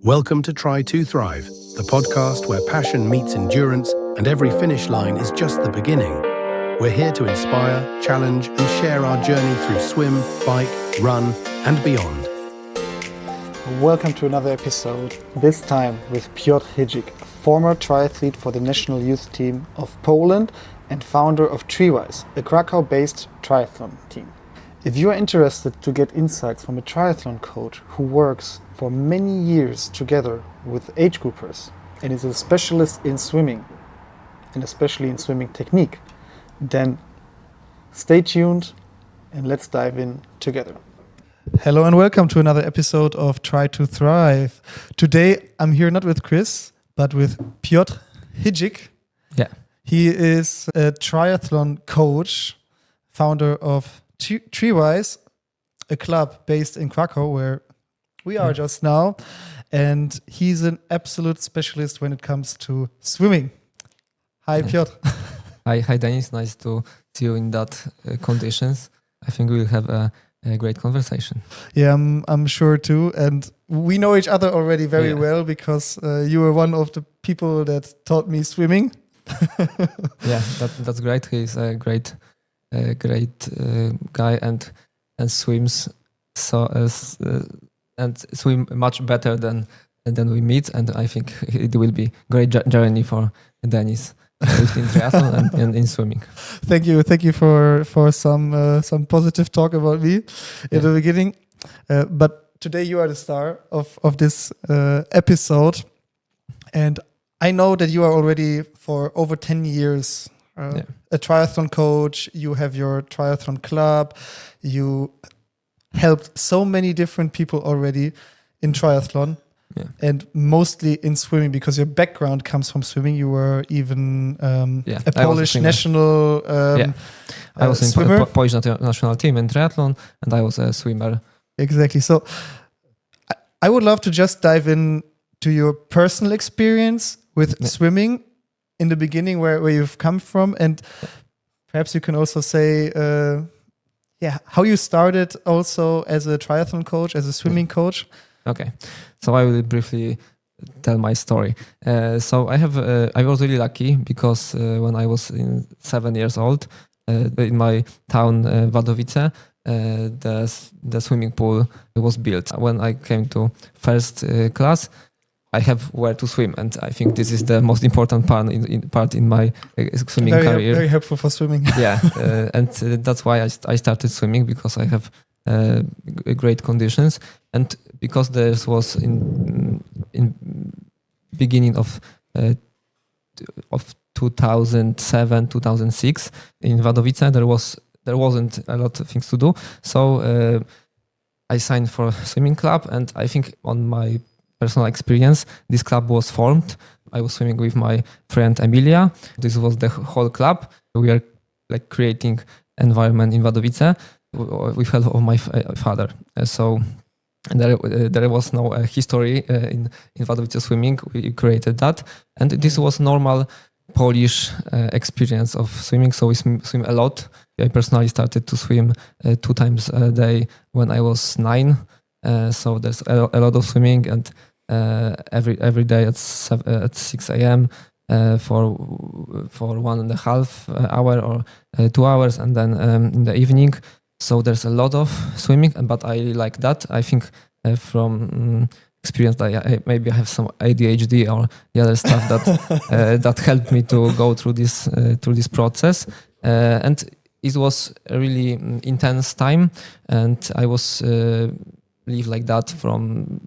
Welcome to Try to Thrive, the podcast where passion meets endurance and every finish line is just the beginning. We're here to inspire, challenge, and share our journey through swim, bike, run, and beyond. Welcome to another episode, this time with Piotr Hydzik, former triathlete for the national youth team of Poland and founder of TriWise, a Krakow-based triathlon team. If you are interested to get insights from a triathlon coach who works for many years together with age groupers and is a specialist in swimming, and especially in swimming technique, then stay tuned and let's dive in together. Hello and welcome to another episode of Try to Thrive. Today I'm here not with Chris, but with Piotr Hydzik. Yeah. He is a triathlon coach, founder of TriWise, a club based in Krakow where we are just now. And he's an absolute specialist when it comes to swimming. Hi, Piotr. Hi, Dennis. Nice to see you in that conditions. I think we'll have a great conversation. Yeah, I'm sure too. And we know each other already very well because you were one of the people that taught me swimming. Yeah, that's great. He's a great guy and swims and swim much better than we meet. And I think it will be great journey for Dennis. Both in triathlon and in swimming. Thank you for some positive talk about me in the beginning. But today you are the star of this episode, and I know that you are already for over 10 years a triathlon coach. You have your triathlon club. You helped so many different people already in triathlon. Yeah. And mostly in swimming because your background comes from swimming. You were even a Polish national I was in swimmer. Polish national team in triathlon, and I was a swimmer. Exactly. So I would love to just dive in to your personal experience with swimming in the beginning, where you've come from, and perhaps you can also say how you started also as a triathlon coach, as a swimming coach. Okay, so I will briefly tell my story. So I was really lucky because when I was 7 years old, in my town Wadowice, the swimming pool was built. When I came to first class, I have where to swim, and I think this is the most important part in my swimming career. Very helpful for swimming. Yeah, and that's why I started swimming, because I have great conditions, and because there was in beginning of 2007 2006 in Wadowice there wasn't a lot of things to do, so I signed for a swimming club, and I think on my personal experience this club was formed. I was swimming with my friend Emilia. This was the whole club. We are like creating environment in Wadowice with help of my father. So there was no history in Wadowice swimming. We created that, and this was normal Polish experience of swimming. So we swim a lot. I personally started to swim 2 times a day when I was 9. So there's a lot of swimming, and every day at 6 a.m. For 1.5 hour or 2 hours, and then in the evening. So there's a lot of swimming, but I like that. I think from experience that maybe I have some ADHD or the other stuff that helped me to go through this process. And it was a really intense time, and I was live like that from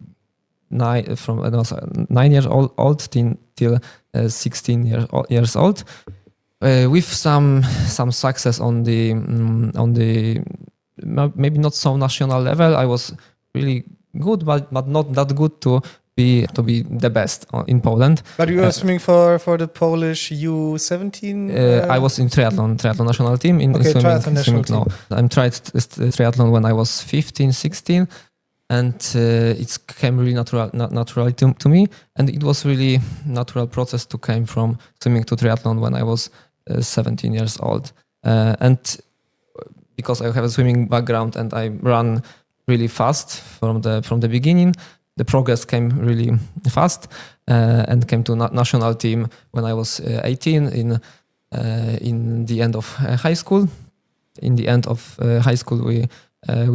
9 years old till 16 years old. With some success on the maybe not so national level. I was really good, but not that good to be the best in Poland. But you were swimming for the Polish U17? I was in triathlon national team in swimming. Triathlon national team. No, I tried triathlon when I was 15, 16. And it came really naturally to me, and it was really natural process to came from swimming to triathlon when I was 17 years old. And because I have a swimming background and I run really fast from the beginning, the progress came really fast, and came to national team when I was 18 in the end of high school. In the end of high school, we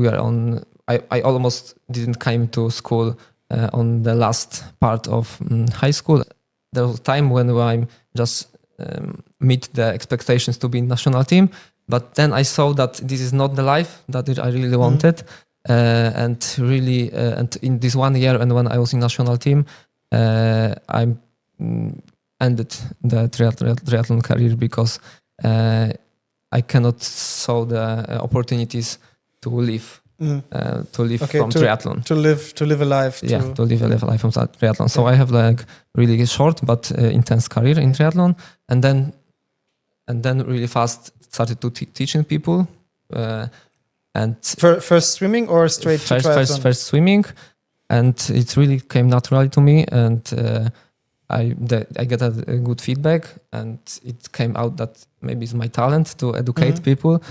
are on. I almost didn't came to school on the last part of high school. There was a time when I'm just meet the expectations to be in national team, but then I saw that this is not the life that I really wanted, and really, and in this 1 year, and when I was in national team, I ended the triathlon career because I cannot saw the opportunities to live. From triathlon. To live a life. To live a life from triathlon. So I have like really short but intense career in triathlon, and then really fast started to teaching people. And first swimming or straight to triathlon? First swimming, and it really came naturally to me, and I get a good feedback, and it came out that maybe it's my talent to educate people.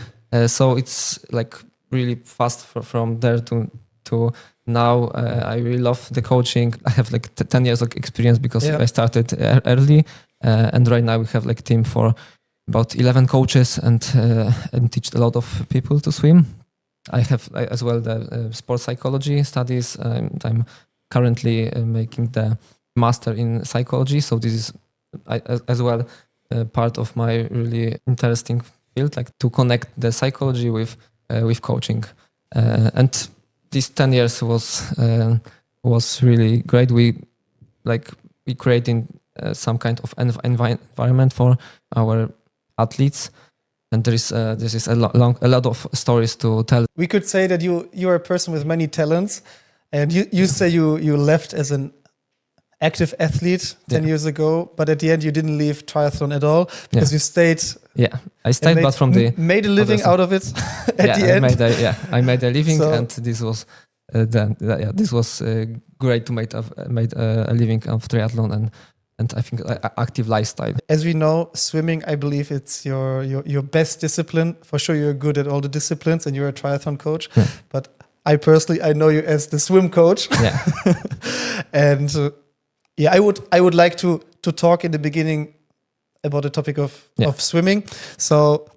So it's like really fast from there to now. I really love the coaching. I have like 10 years of experience because I started early, and right now we have like a team for about 11 coaches and teach a lot of people to swim. I have as well the sports psychology studies. I'm currently making the master in psychology, so this is as well part of my really interesting field, like to connect the psychology with coaching, and these 10 years was really great. We creating some kind of environment for our athletes, and there is a lot of stories to tell. We could say that you are a person with many talents, and you say you left as an active athlete 10 years ago, but at the end you didn't leave triathlon at all because you stayed. Yeah, I stayed, but from the made a living out of it at the end. I made a living, and this was this was great to make a living of triathlon and I think active lifestyle. As we know, swimming, I believe it's your best discipline. For sure, you're good at all the disciplines, and you're a triathlon coach. Yeah. But I know you as the swim coach. Yeah, and I would like to talk in the beginning about the topic of swimming. So,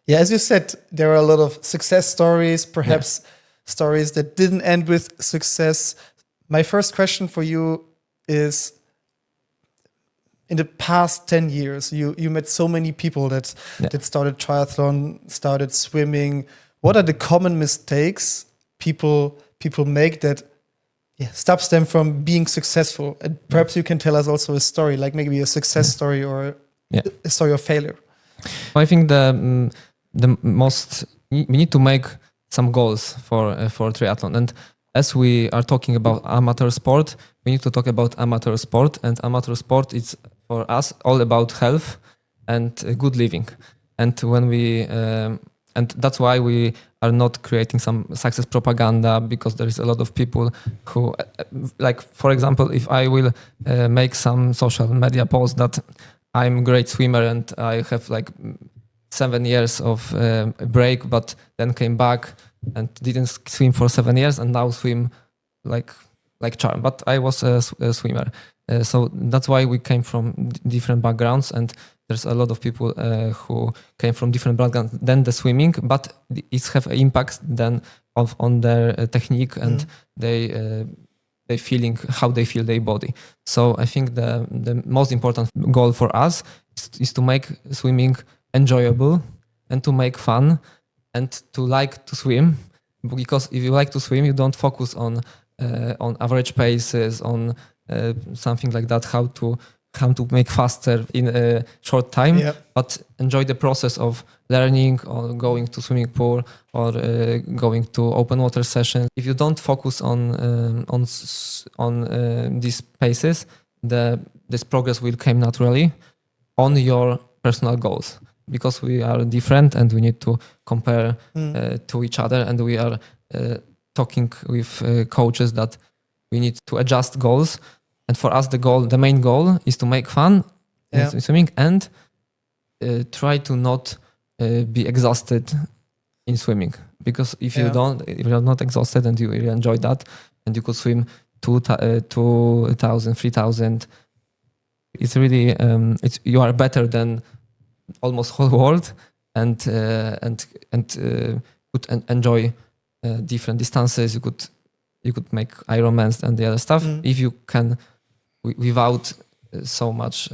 as you said, there are a lot of success stories, perhaps stories that didn't end with success. My first question for you is, in the past 10 years, you met so many people that started triathlon, started swimming. What are the common mistakes people make that stops them from being successful? And perhaps you can tell us also a story, like maybe a success story or a story of failure. I think the most, we need to make some goals for triathlon. And as we are talking about amateur sport, we need to talk about amateur sport. And amateur sport is for us all about health and good living. And when and that's why we are not creating some success propaganda, because there is a lot of people who, like, for example, if I will make some social media post that I'm a great swimmer and I have like 7 years of break, but then came back and didn't swim for 7 years and now swim like charm. But I was a swimmer. So that's why we came from different backgrounds, and there's a lot of people who came from different backgrounds than the swimming, but it have impacts then on their technique and they feeling, how they feel their body. So I think the most important goal for us is to make swimming enjoyable and to make fun and to like to swim. Because if you like to swim, you don't focus on average paces, on something like that, how to make faster in a short time, but enjoy the process of learning or going to swimming pool or going to open water session. If you don't focus on these paces, this progress will come naturally on your personal goals, because we are different and we need to compare to each other, and we are talking with coaches that we need to adjust goals. And for us, the main goal is to make fun in swimming and try to not be exhausted in swimming. because if you're not exhausted and you really enjoy that, and you could swim 2,000, 3,000, it's really you are better than almost whole world, and could enjoy different distances. You could make Ironmans and the other stuff if you can without so much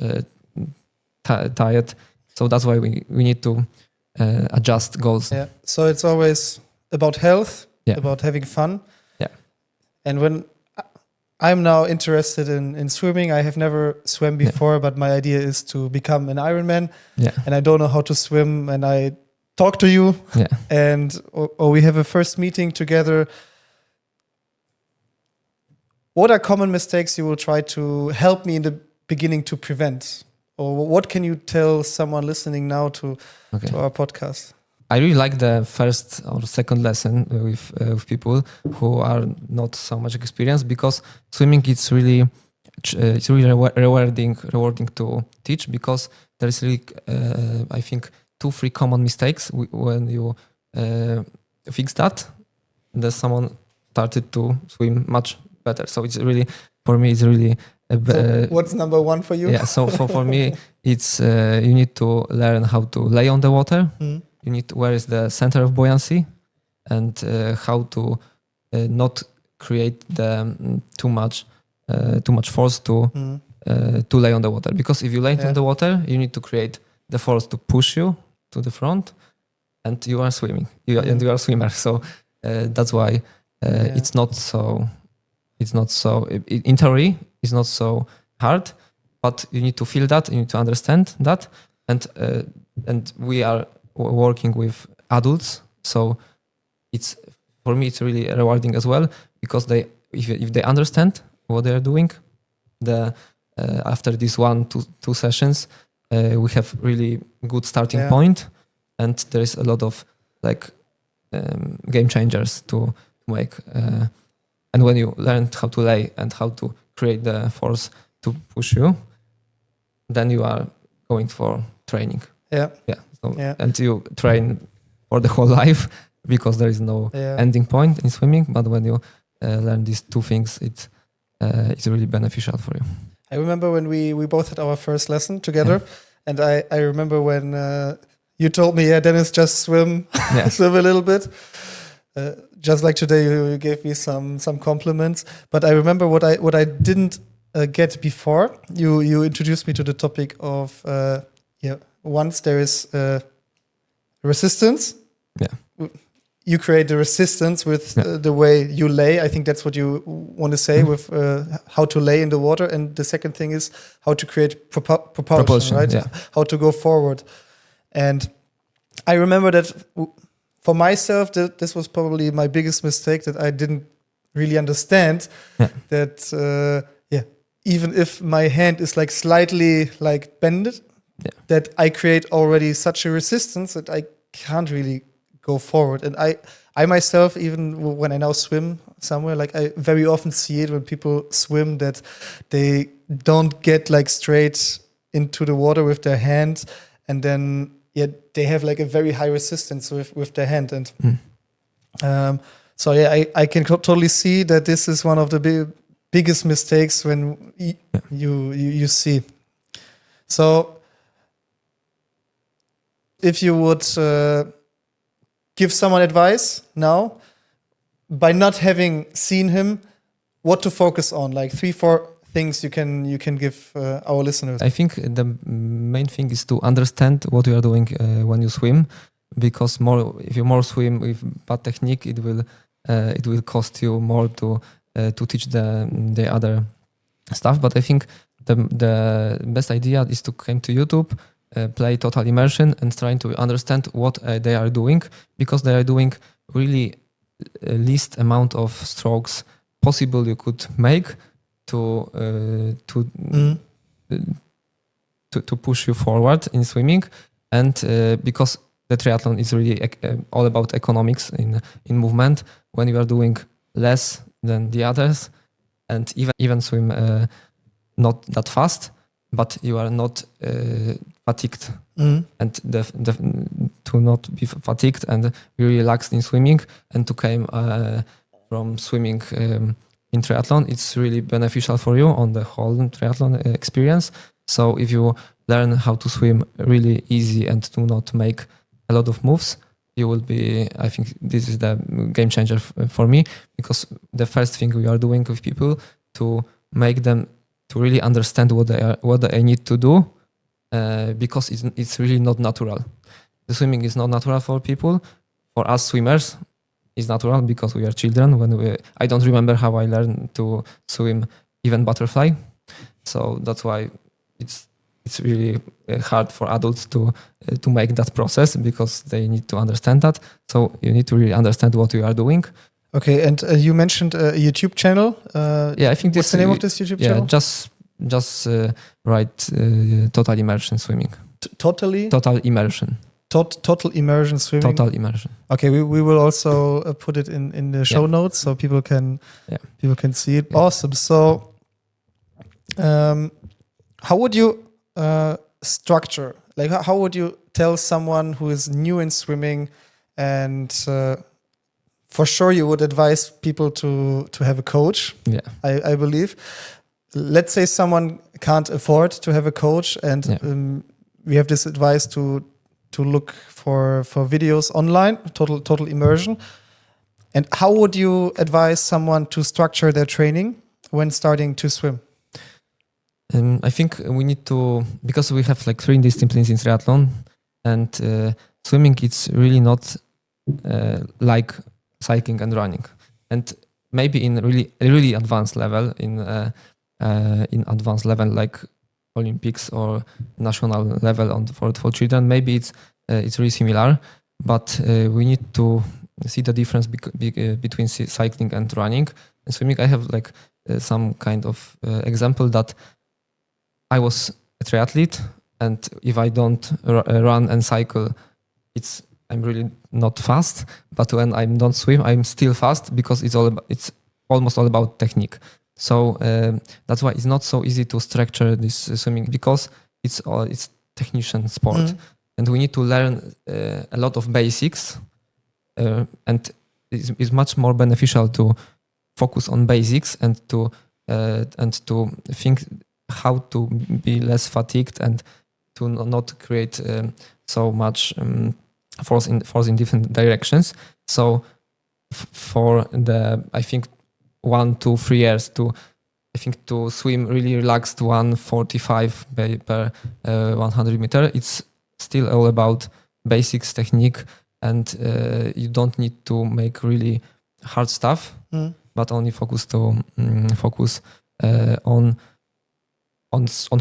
tired. So that's why we need to adjust goals. Yeah. So it's always about health, Yeah. about having fun. Yeah. And when I'm now interested in swimming, I have never swam before, but my idea is to become an Ironman. Yeah. And I don't know how to swim, and I talk to you, Yeah. and or we have a first meeting together. What are common mistakes you will try to help me in the beginning to prevent? Or what can you tell someone listening now to our podcast? I really like the first or second lesson with people who are not so much experienced, because swimming it's really rewarding to teach, because there is really I think 2-3 common mistakes when you fix that, then someone started to swim much better. So it's really, for me, it's really. So what's number one for you? Yeah. So for me, it's you need to learn how to lay on the water. You need where is the center of buoyancy, and how to not create the too much force to lay on the water. Because if you lay on the water, you need to create the force to push you to the front, and you are swimming. And you are a swimmer. So that's why it's not so. It's not so. In theory, it's not so hard, but you need to feel that. You need to understand that, and we are working with adults, so it's, for me, it's really rewarding as well, because if they understand what they are doing, after this 1-2 sessions, we have really good starting point, and there is a lot of game changers to make. And when you learn how to lay and how to create the force to push you, then you are going for training. Yeah. Yeah. So, and you train for the whole life, because there is no ending point in swimming. But when you learn these 2 things, it's really beneficial for you. I remember when we both had our first lesson together, and I remember when you told me, Dennis, just swim, swim a little bit. Just like today, you gave me some compliments. But I remember what I didn't get before. You introduced me to the topic of once there is resistance, you create the resistance with the way you lay. I think that's what you want to say with how to lay in the water. And the second thing is how to create propulsion, right? Yeah. How to go forward. And I remember that for myself, this was probably my biggest mistake, that I didn't really understand that, even if my hand is slightly bended, that I create already such a resistance that I can't really go forward. And I myself, even when I now swim somewhere, I very often see it when people swim, that they don't get straight into the water with their hand, and then they have a very high resistance with their hand. And I can totally see that this is one of the biggest mistakes when you see. So if you would give someone advice now, by not having seen him, what to focus on, 3-4 things you can give our listeners? I think the main thing is to understand what you are doing when you swim, because if you swim with bad technique, it will cost you more to teach the other stuff. But I think the best idea is to come to YouTube, play total immersion, and trying to understand what they are doing, because they are doing really least amount of strokes possible you could make to push you forward in swimming. And because the triathlon is really all about economics in movement, when you are doing less than the others, and even swim not that fast, but you are not fatigued, and to not be fatigued and be relaxed in swimming, and to come from swimming in triathlon, it's really beneficial for you on the whole triathlon experience. So if you learn how to swim really easy and do not make a lot of moves, you will be, I think this is the game changer for me, because the first thing we are doing with people to make them to really understand what they need to do, because it's really not natural. The swimming is not natural for people. For us swimmers, it's natural because we are children. I don't remember how I learned to swim even butterfly. So that's why it's really hard for adults to make that process, because they need to understand that. So you need to really understand what you are doing. Okay, and you mentioned a YouTube channel. I think what's the name of this YouTube channel? Just write total immersion swimming. Total immersion. Total immersion swimming. Total immersion. Okay, we will also put it in the show notes so people can see it. Yeah. Awesome. So, how would you structure? Like, how would you tell someone who is new in swimming, and for sure you would advise people to have a coach? Yeah, I believe. Let's say someone can't afford to have a coach, and we have this advice to look for videos online, total immersion. And how would you advise someone to structure their training when starting to swim? I think we need to, because we have like 3 disciplines in triathlon, and swimming, it's really not like cycling and running. And maybe in really advanced level, in advanced level like Olympics or national level for children, maybe it's really similar, but we need to see the difference between cycling and running and swimming. I have like some kind of example that I was a triathlete, and if I don't run and cycle, I'm really not fast. But when I don't swim, I'm still fast, because it's almost all about technique. So that's why it's not so easy to structure this swimming, because it's technician sport, and we need to learn a lot of basics, and it's much more beneficial to focus on basics and to think how to be less fatigued and to not create so much force in different directions. So for I think 1 to 3 years to swim really relaxed 145 per 100 meter, it's still all about basics, technique, and you don't need to make really hard stuff, but only focus on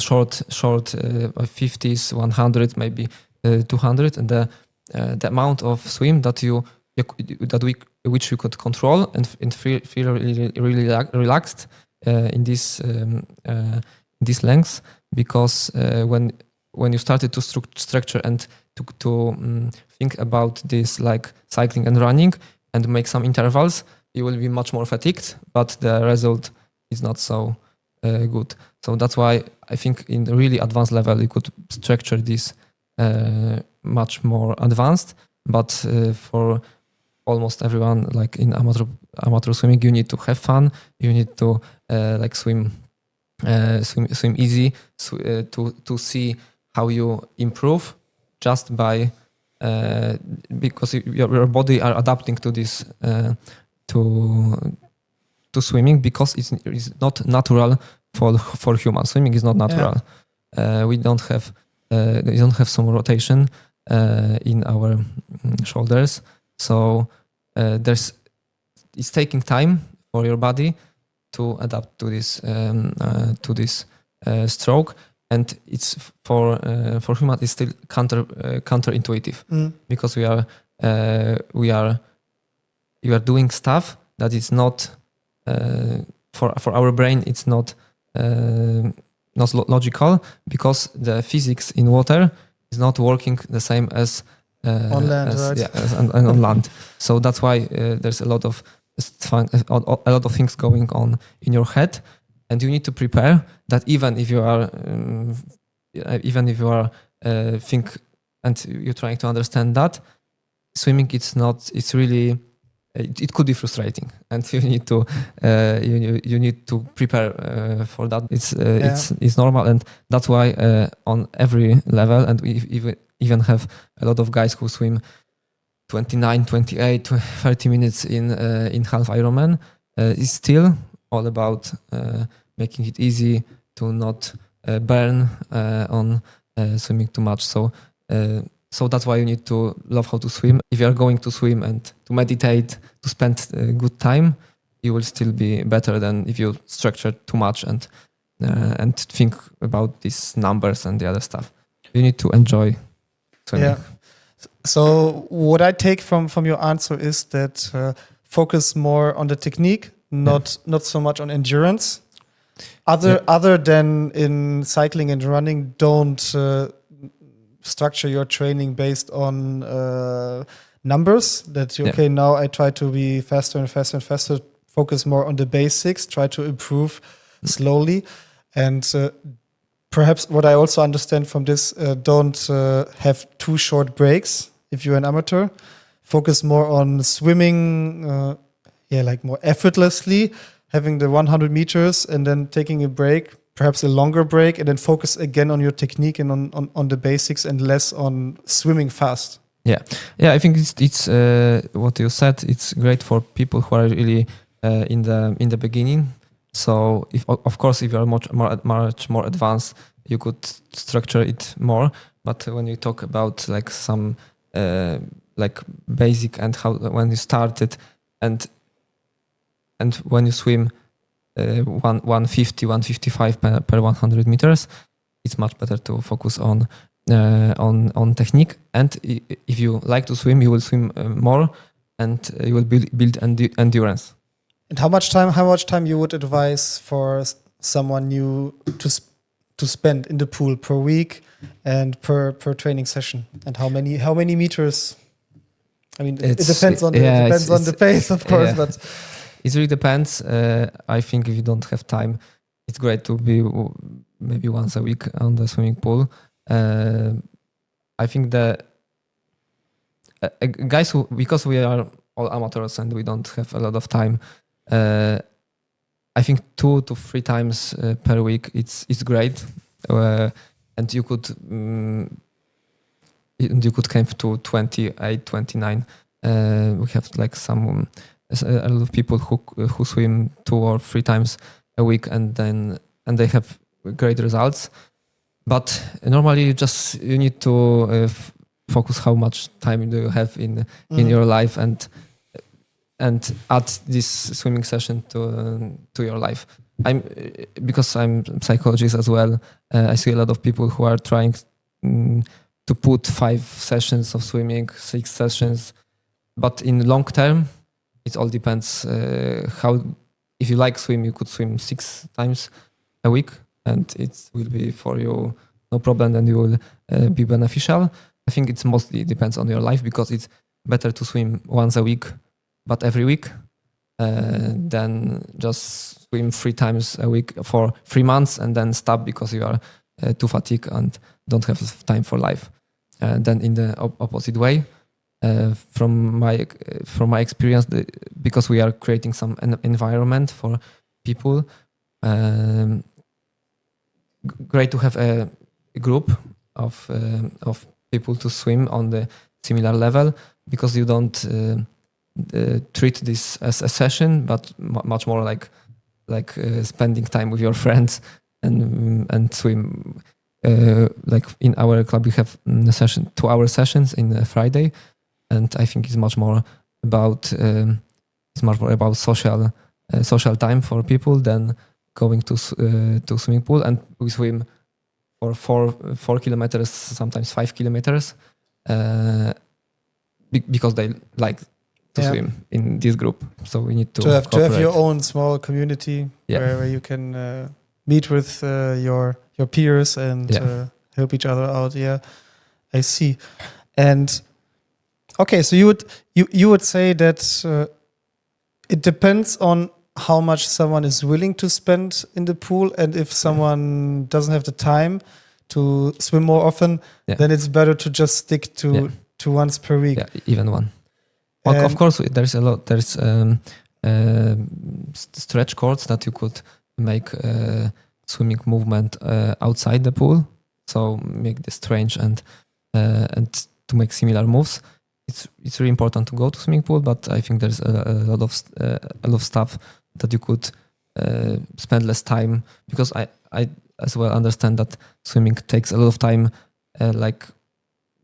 short 50s, 100, maybe 200, and the amount of swim which you could control and feel really relaxed in this length, because when you started to structure and to think about this like cycling and running and make some intervals, you will be much more fatigued, but the result is not so good. So that's why I think in the really advanced level you could structure this much more advanced, but for almost everyone, like in amateur swimming, you need to have fun. You need to like swim easy, to see how you improve just by because your body are adapting to this to swimming, because it's not natural for humans. Swimming is not natural. Yeah. We don't have some rotation in our shoulders, so it's taking time for your body to adapt to this stroke, and it's for humans it's still counterintuitive, because we are doing stuff that is not for our brain. It's not logical, because the physics in water is not working the same as on land, right? Yeah, and on land. So that's why there's a lot of things going on in your head, and you need to prepare that even if you are think and you're trying to understand that, swimming it's really it could be frustrating, and you need to you need to prepare for that. It's normal, and that's why on every level, and we even have a lot of guys who swim 29, 28, 30 minutes in half Ironman. It's still all about making it easy to not burn on swimming too much. So that's why you need to love how to swim. If you are going to swim and to meditate, to spend good time, you will still be better than if you structure too much and think about these numbers and the other stuff. You need to enjoy swimming. Yeah. So what I take from your answer is that focus more on the technique, not so much on endurance. Other than in cycling and running, don't structure your training based on numbers. That okay, now I try to be faster and faster and faster. Focus more on the basics. Try to improve slowly, and perhaps what I also understand from this, don't have too short breaks if you're an amateur. Focus more on swimming, like more effortlessly, having the 100 meters and then taking a break, perhaps a longer break, and then focus again on your technique and on the basics and less on swimming fast. Yeah, I think it's what you said. It's great for people who are really in the beginning. So if you are much more advanced, you could structure it more. But when you talk about like some like basic and how when you started and when you swim 150, 155 per 100 meters, it's much better to focus on technique. And if you like to swim, you will swim more, and you will build endurance. And how much time you would advise for someone new to spend in the pool per week and per training session? And how many meters? I mean, it depends on the pace, of course, but it really depends. I think if you don't have time, it's great to be maybe once a week on the swimming pool. I think the guys because we are all amateurs and we don't have a lot of time, I think 2 to 3 times per week it's great, and you could climb to 28, 29. We have like a lot of people who swim 2 or 3 times a week, and they have great results. But normally you need to focus how much time do you have in your life and add this swimming session to your life. Because I'm a psychologist as well. I see a lot of people who are trying to put 5 sessions of swimming, 6 sessions, but in long term, it all depends how. If you like swim, you could swim 6 times a week, and it will be for you no problem, and you will be beneficial. I think it's mostly depends on your life, because it's better to swim once a week, but every week, than just swim 3 times a week for 3 months and then stop because you are too fatigued and don't have time for life. Then in the opposite way, from my experience, because we are creating some environment for people, great to have a group of people to swim on the similar level, because you don't treat this as a session, but much more like spending time with your friends and swim. Like in our club, we have a session, 2-hour sessions in Friday, and I think it's much more about social time for people than going to swimming pool. And we swim for 4 kilometers, sometimes 5 kilometers, because they like to swim in this group. So we need to have your own small community where you can meet with your peers and help each other out. Yeah, I see. And okay, so you would say that it depends on how much someone is willing to spend in the pool, and if someone doesn't have the time to swim more often, Yeah. then it's better to just stick to once per week. Yeah, even one. Of course, there's a lot. There's stretch cords that you could make swimming movement outside the pool. So make the strange and to make similar moves. It's really important to go to swimming pool, but I think there's a lot of stuff that you could spend less time, because I as well understand that swimming takes a lot of time,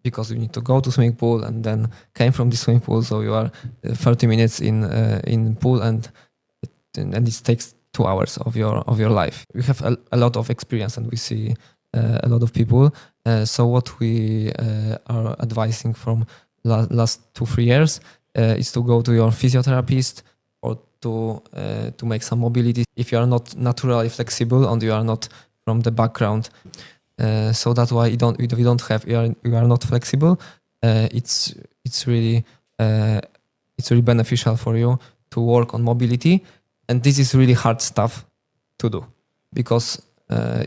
because you need to go to swimming pool and then came from the swimming pool, so you are 30 minutes in pool and it takes 2 hours of your life. We have a lot of experience and we see a lot of people. So what we are advising from last 2-3 years is to go to your physiotherapist or to make some mobility if you are not naturally flexible and you are not from the background. So that's why you are not flexible. It's really beneficial for you to work on mobility, and this is really hard stuff to do, because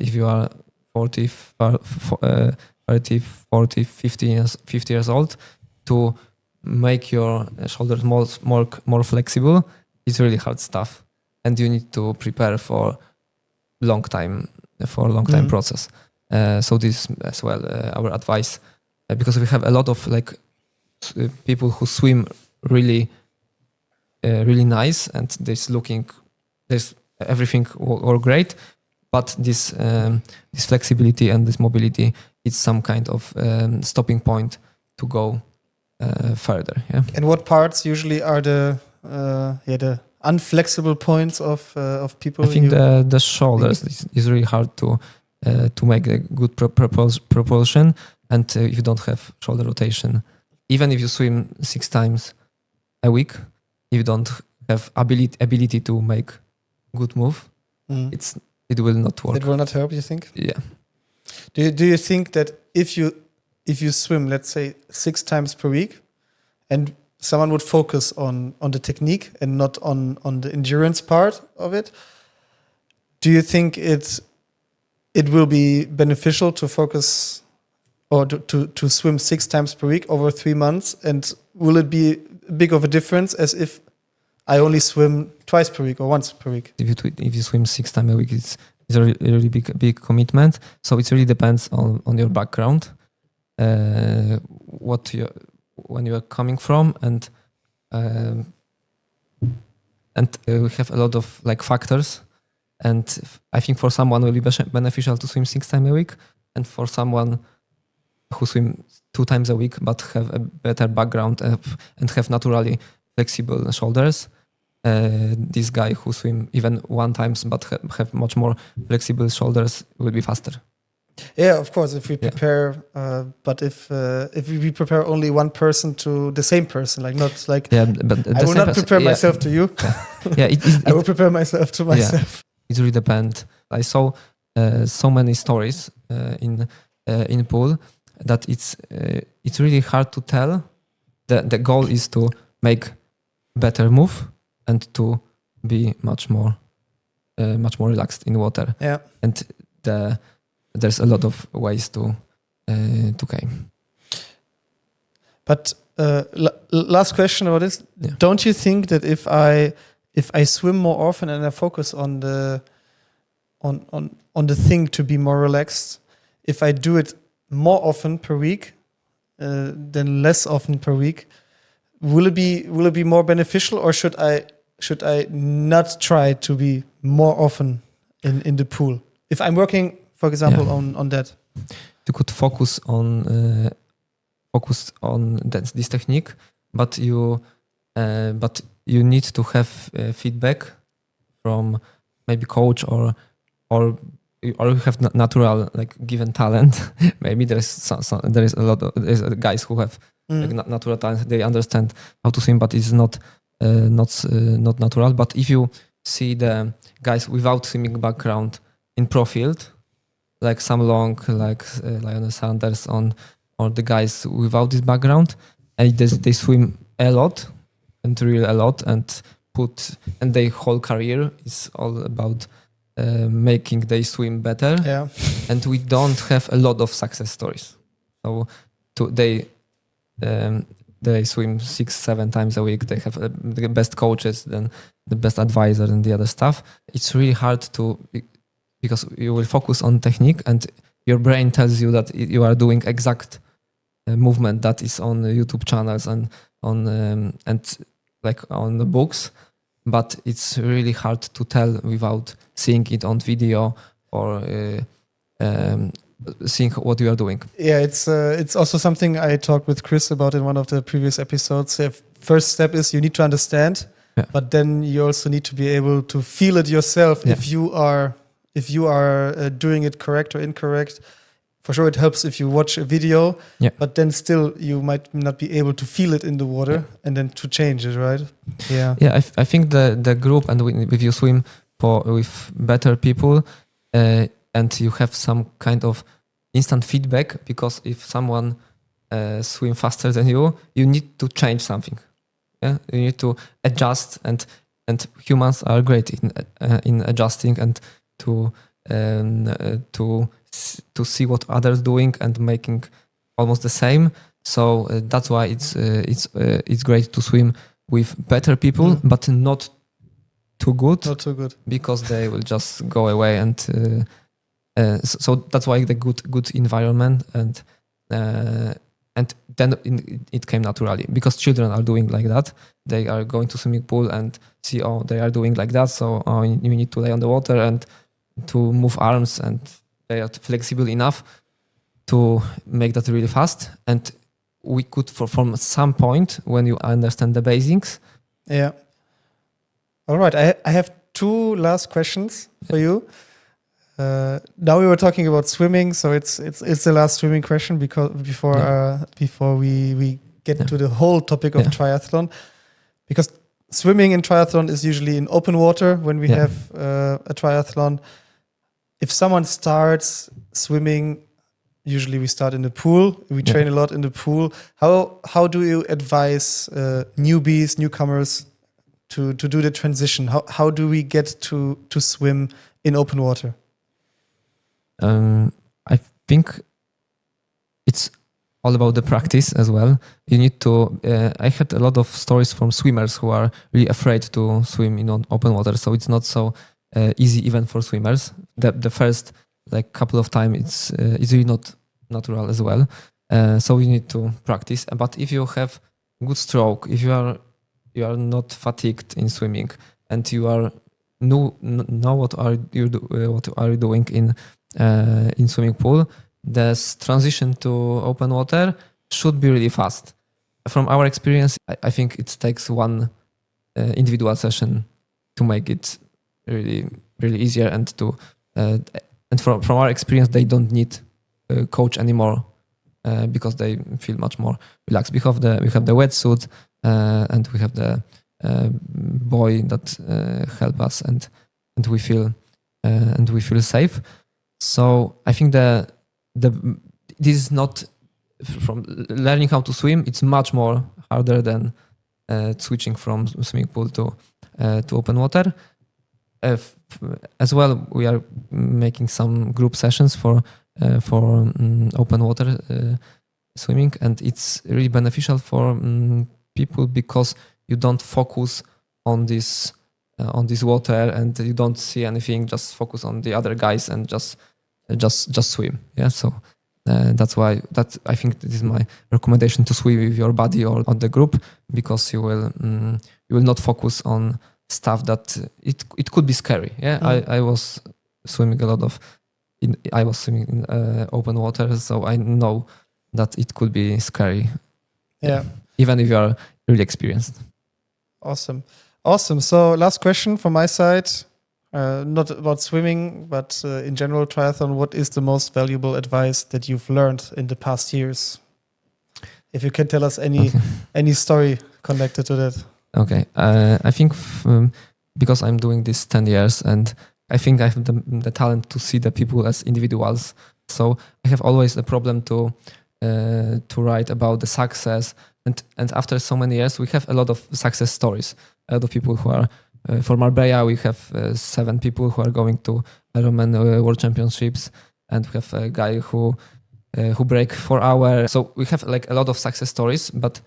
if you are 40, 50 years old, to make your shoulders more flexible, it's really hard stuff, and you need to prepare for long time process. So this is as well our advice, because we have a lot of people who swim really nice, and there's everything all great, but this flexibility and this mobility is some kind of stopping point to go further. Yeah. And what parts usually are the unflexible points of people? I think the shoulders is really hard to make a good propulsion, and if you don't have shoulder rotation, even if you swim 6 times a week, if you don't have ability to make good move, it will not work. It will not help, you think? Yeah. Do you think that if you swim, let's say 6 times per week, and someone would focus on the technique and not on the endurance part of it, do you think it will be beneficial to focus or to swim 6 times per week over 3 months? And will it be big of a difference as if I only swim twice per week or once per week? If you swim 6 times a week, it's a really big commitment. So it really depends on your background, when you are coming from, and we have a lot of factors. And I think for someone it will be beneficial to swim 6 times a week, and for someone who swim 2 times a week but have a better background and have naturally flexible shoulders, this guy who swim even 1 times but have much more flexible shoulders will be faster. Yeah, of course. If we prepare, but if we prepare only one person to the same person, but I will not prepare myself to you. I will prepare myself to myself. Yeah. It really depends. I saw so many stories in pool that it's really hard to tell. The goal is to make better move and to be much more relaxed in water. Yeah. And there's a lot of ways to came. But last question about this: Yeah. Don't you think that if I swim more often and I focus on the thing to be more relaxed, if I do it more often per week than less often per week, will it be more beneficial, or should I not try to be more often in the pool if I'm working, for example, on that? You could focus on this technique, but you need to have feedback from maybe coach or you have natural given talent. Maybe there is a lot of guys who have natural talent. They understand how to swim, but it's not natural. But if you see the guys without swimming background in pro field, like Sam Long, like Lionel Sanders, or the guys without this background, and they swim a lot, and their whole career is all about making they swim better. Yeah. And we don't have a lot of success stories. So they swim 6-7 times a week. They have the best coaches, then the best advisor and the other stuff. It's really hard because you will focus on technique and your brain tells you that you are doing exact movement that is on YouTube channels and on like on the books, but it's really hard to tell without seeing it on video or seeing what you are doing. Yeah, it's also something I talked with Chris about in one of the previous episodes. The first step is you need to understand, but then you also need to be able to feel it yourself if you are doing it correct or incorrect. For sure, it helps if you watch a video, but then still you might not be able to feel it in the water and then to change it, right? Yeah. Yeah, I think the group and if you swim with better people and you have some kind of instant feedback, because if someone swim faster than you need to change something. Yeah, you need to adjust, and humans are great in adjusting and to see what others doing and making almost the same. So that's why it's great to swim with better people, but not too good. Not too good, because they will just go away, and so that's why the good environment and then it came naturally, because children are doing like that. They are going to swimming pool and see, oh, they are doing like that, so you need to lay on the water and to move arms, and they are flexible enough to make that really fast. And we could, from some point when you understand the basics. Yeah. All right. I have two last questions for you. Now we were talking about swimming, so it's the last swimming question before we get to the whole topic of triathlon, because swimming in triathlon is usually in open water when we have a triathlon. If someone starts swimming, usually we start in the pool. We train a lot in the pool. How do you advise newcomers to do the transition? How do we get to swim in open water? I think it's all about the practice as well. You need to. I had a lot of stories from swimmers who are really afraid to swim in open water, so it's not so easy even for swimmers. The first couple of times it's really not natural as well. So you need to practice. But if you have good stroke, if you are not fatigued in swimming, and you are know what are you doing in swimming pool, this transition to open water should be really fast. From our experience, I think it takes one individual session to make it really, really easier, and from our experience, they don't need a coach anymore because they feel much more relaxed. We have the wetsuit and we have the buoy that help us, and we feel safe. So I think this is not, from learning how to swim, it's much more harder than switching from swimming pool to open water. As well, we are making some group sessions for open water swimming, and it's really beneficial for people because you don't focus on this water and you don't see anything. Just focus on the other guys and just swim. Yeah, so that's why I think this is my recommendation, to swim with your buddy or on the group, because you will not focus on stuff that it could be scary. Yeah, I was swimming a lot I was swimming in open water, so I know that it could be scary. Yeah, even if you are really experienced. Awesome. So last question from my side, not about swimming, but in general triathlon. What is the most valuable advice that you've learned in the past years? If you can tell us any story connected to that. Okay, I think because I'm doing this 10 years, and I think I have the talent to see the people as individuals. So I have always the problem to write about the success. And after so many years, we have a lot of success stories. A lot of people who are For Marbella, we have 7 people who are going to Ironman World Championships, and we have a guy who break 4 hours. So we have like a lot of success stories, but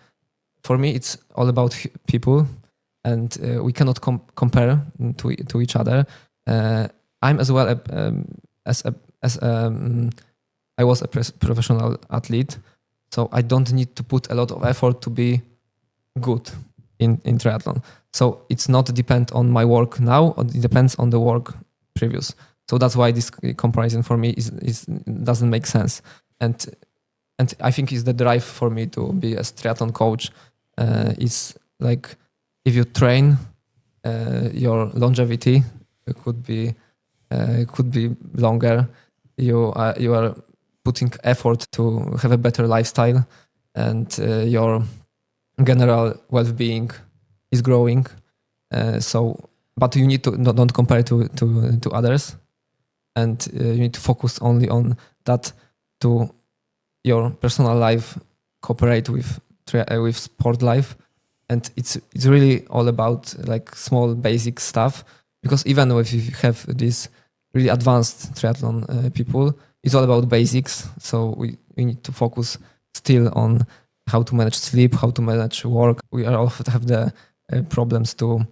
for me, it's all about people, and we cannot compare to each other. I'm as well I was a professional athlete, so I don't need to put a lot of effort to be good in triathlon. So it's not depend on my work now, it depends on the work previous. So that's why this comparison for me is doesn't make sense. And I think is the drive for me to be a triathlon coach. Is like if you train, your longevity could be longer. You are putting effort to have a better lifestyle, and your general well-being is growing. But you need to don't compare to others, and you need to focus only on that. To your personal life cooperate with sport life, and it's really all about like small basic stuff, because even if you have this really advanced triathlon people, it's all about basics. So we need to focus still on how to manage sleep, how to manage work. We also have the problems to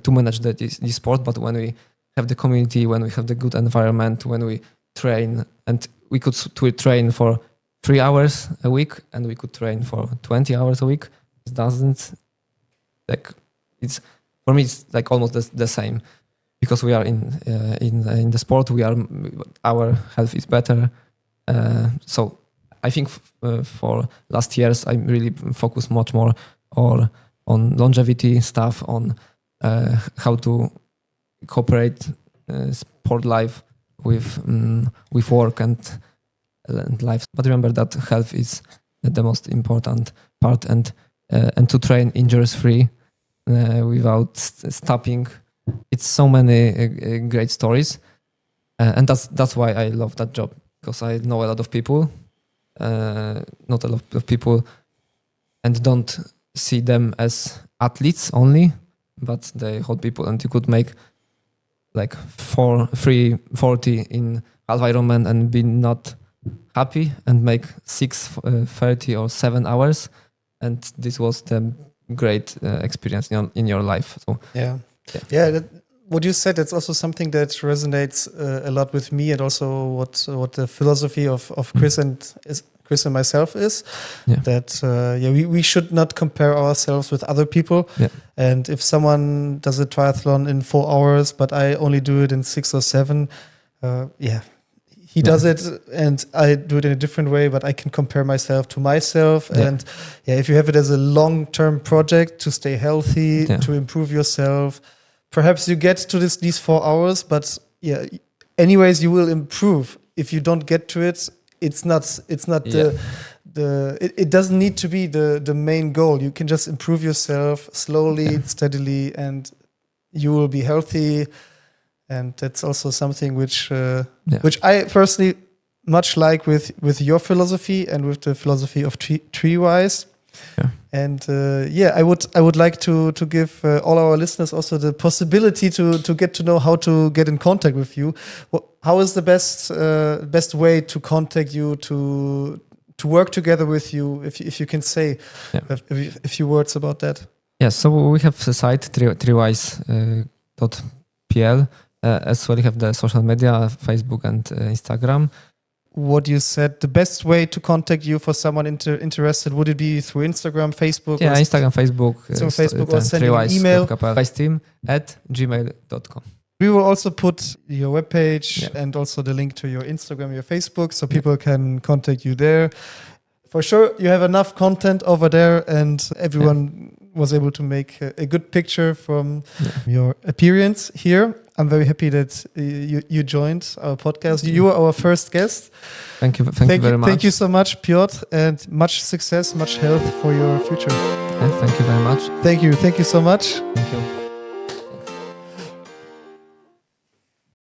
manage this sport, but when we have the community, when we have the good environment, when we train, and we could train for 3 hours a week, and we could train for 20 hours a week. It doesn't like it's for me. It's like almost the same, because we are in the sport. Our health is better. So I think for last years I really focused much more on longevity stuff, on how to cooperate sport life with work and life. But remember that health is the most important part, and to train injuries free without stopping. It's so many great stories, and that's why I love that job, because I know a lot of people, not a lot of people, and don't see them as athletes only, but they whole people, and you could make like 3:40 in half Ironman and be not happy, and make 6:30 or 7 hours, and this was the great experience in your life. So what you said, it's also something that resonates a lot with me, and also what the philosophy of Chris Chris and myself is, that we should not compare ourselves with other people. And if someone does a triathlon in 4 hours, but I only do it in 6 or 7, he does it and I do it in a different way, but I can compare myself to myself. And if you have it as a long-term project to stay healthy, to improve yourself, perhaps you get to these 4 hours, but anyways, you will improve. If you don't get to it, it doesn't need to be the main goal. You can just improve yourself slowly, steadily, and you will be healthy. And that's also something which I personally much like with your philosophy and with the philosophy of TriWise. And I would like to give all our listeners also the possibility to get to know how to get in contact with you. How is the best way to contact you, to work together with you? If you can say a few words about that. So we have the site triwise.pl. As well, we have the social media, Facebook and Instagram. What you said, the best way to contact you for someone interested, would it be through Instagram, Facebook? Instagram, Facebook. So Facebook, or send you an email. triwise@gmail.com. We will also put your webpage and also the link to your Instagram, your Facebook, so people can contact you there. For sure, you have enough content over there, and everyone was able to make a good picture from your appearance here. I'm very happy that you joined our podcast. You were our first guest. Thank you very much. Thank you so much, Piotr, and much success, much health for your future. Thank you very much. Thank you so much. Thank you.